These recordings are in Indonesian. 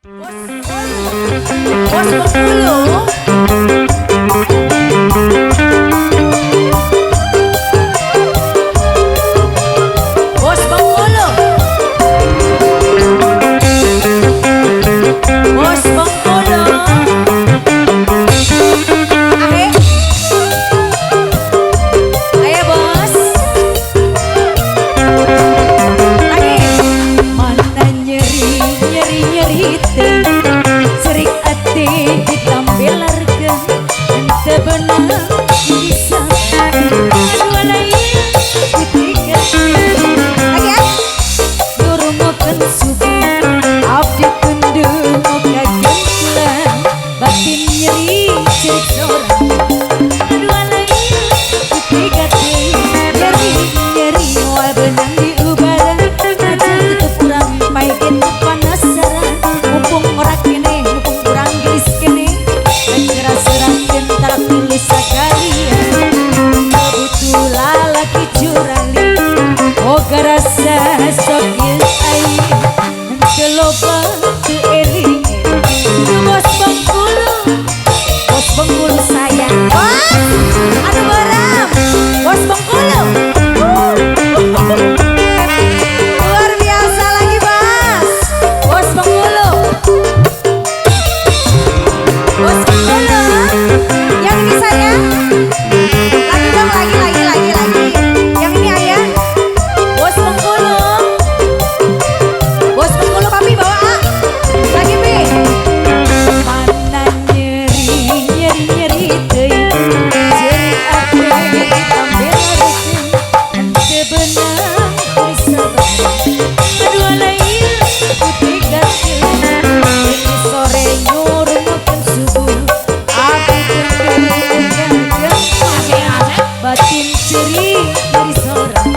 Bos Bengkulu. Bos Bengkulu. Bos Bengkulu. Ayo bos. Lagi. Mana nyeri serik ati ditambelarkeun henteu beunang bisa dua lain ketiga lagi ya durungokeun subuh abdi kundu moga geulang batin nyeri cerik sorang dua lain ketiga nyeri moal beunang diubaran aja tutup kurang pai gitu panasaran mumpung ora kene mumpung kurang gelis kene gerak-gerakeun tarak tulis sakalian butuh lalaki curali boga rasa sok ieu ai henteu loba teu eling bos Bengkulu sayang bos aduh beram bos Bengkulu luar biasa lagi bos Bengkulu bos Bengkulu yang ini sayang lagi dong lagi yang ini ayah bos Bengkulu papi bawa A lagi B mana nyeri teuing ceri ate ditambelarkeun henteu beunang bisa dua lain kutigakeun ini sore nyurungokeun subuh abdi kundu batin ceri dari sorang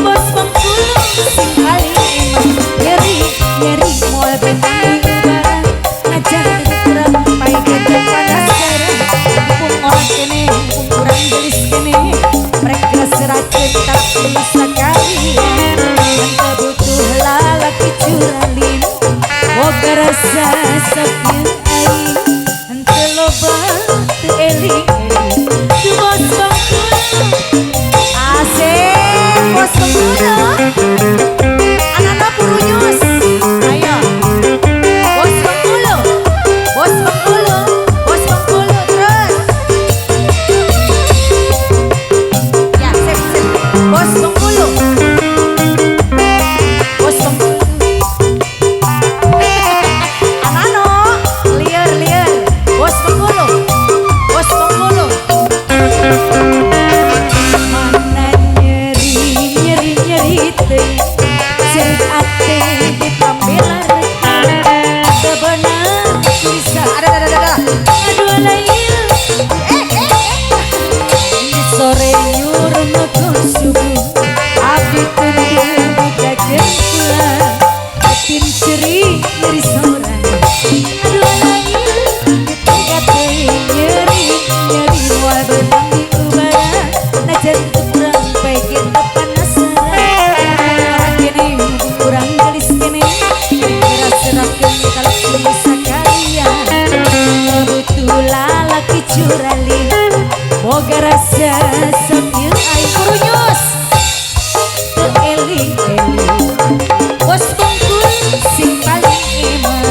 bos Bengkulu sing paling emang nyeri moal beunang diubaran aja kurang pai gitu panasaran mumpung orang kene mumpung kurang gelis kene mereka serakeun tarak tulis sakalian henteu butuh lalaki curalin boga rasa sok ieu ai henteu loba teu eling-eling bos Bengkulu asik bos Bengkulu anak-anak purunyus ayo bos Bengkulu terus ya sip bos Bengkulu anano liar bos Bengkulu mana nyeri teuing cerik ate ditambelarkeun teu beunang bisa ada dua lain ini sore nyurungokeun subuh abdi kundu buka geulang batin ceri nyeri sorang dua lain ketiga teuing nyeri moal beunang diubaran najan teu kurang pai gitu panasaran kene kurang gelis kene gerak-gerakeun tarak tulis sakalian butuh lalaki curali boga rasa sok ieu ai kurunyus teu eling-eling bos Bengkulu sing paling emang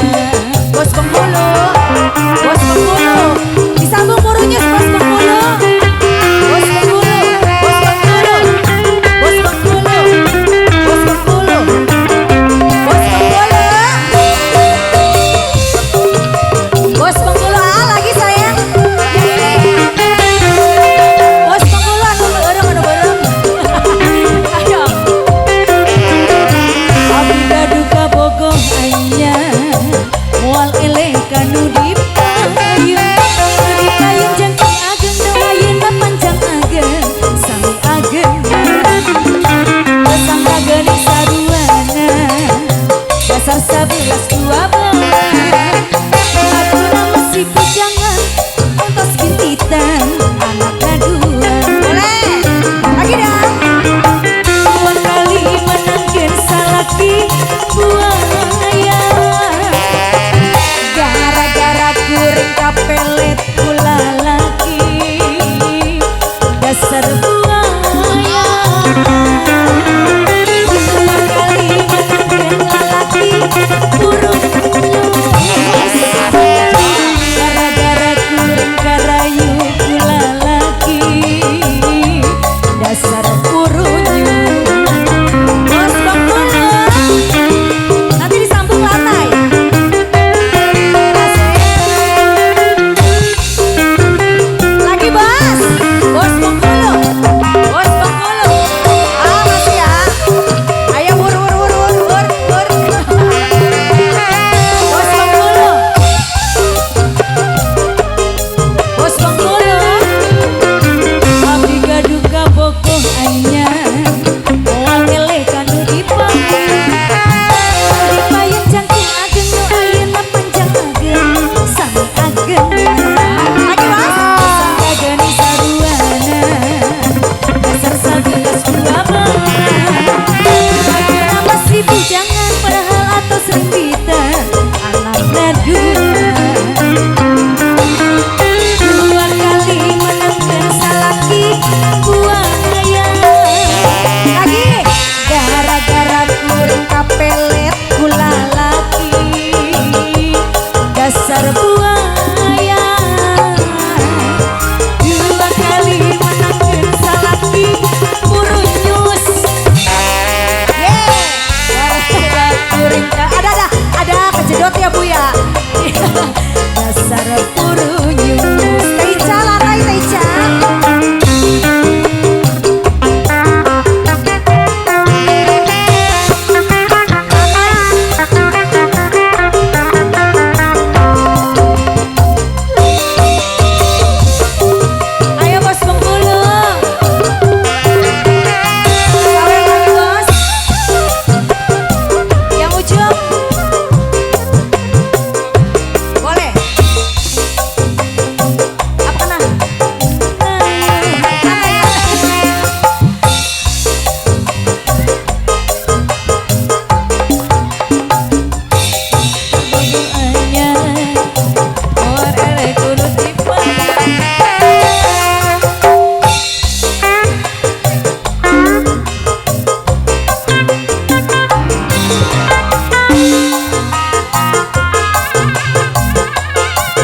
bos Bengkulu disambung kurunyus bos Bengkulu bos Bengkulu A lagi sayang yang ini bos Bengkulu anu beurem ayo abdi gaduh ka bogoh anyar moal eleh kanu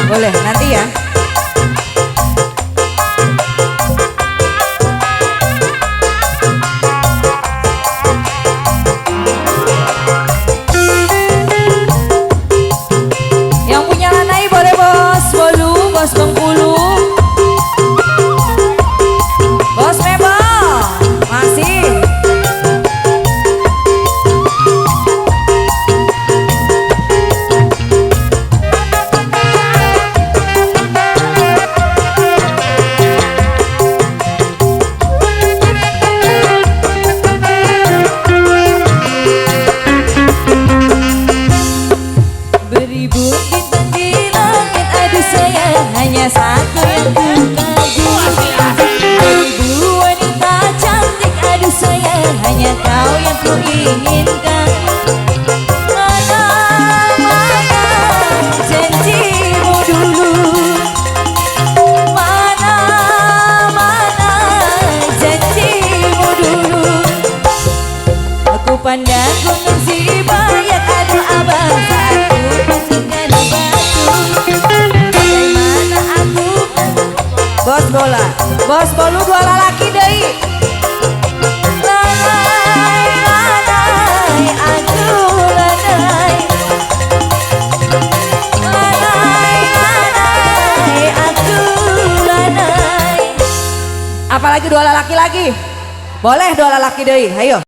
Boleh nanti ya. Yang punya lanai boleh bos Bolu, bos Bengkulu, bos Mebel masih. Beribu bintang di langit, aduh sayang hanya satu yang ku kagumi. Beribu wanita cantik, aduh sayang hanya kau yang ku inginkan. Mana, mana janjimu dulu, mana, mana janjimu dulu. Aku pandang gunung Sibayat, aduh abang saat bos bola, bos bolu dua lalaki deui. Lanai, lanai, aku lanai. Lanai, lanai, aku lanai. Apalagi dua lalaki lagi? Boleh dua lalaki deui, ayo.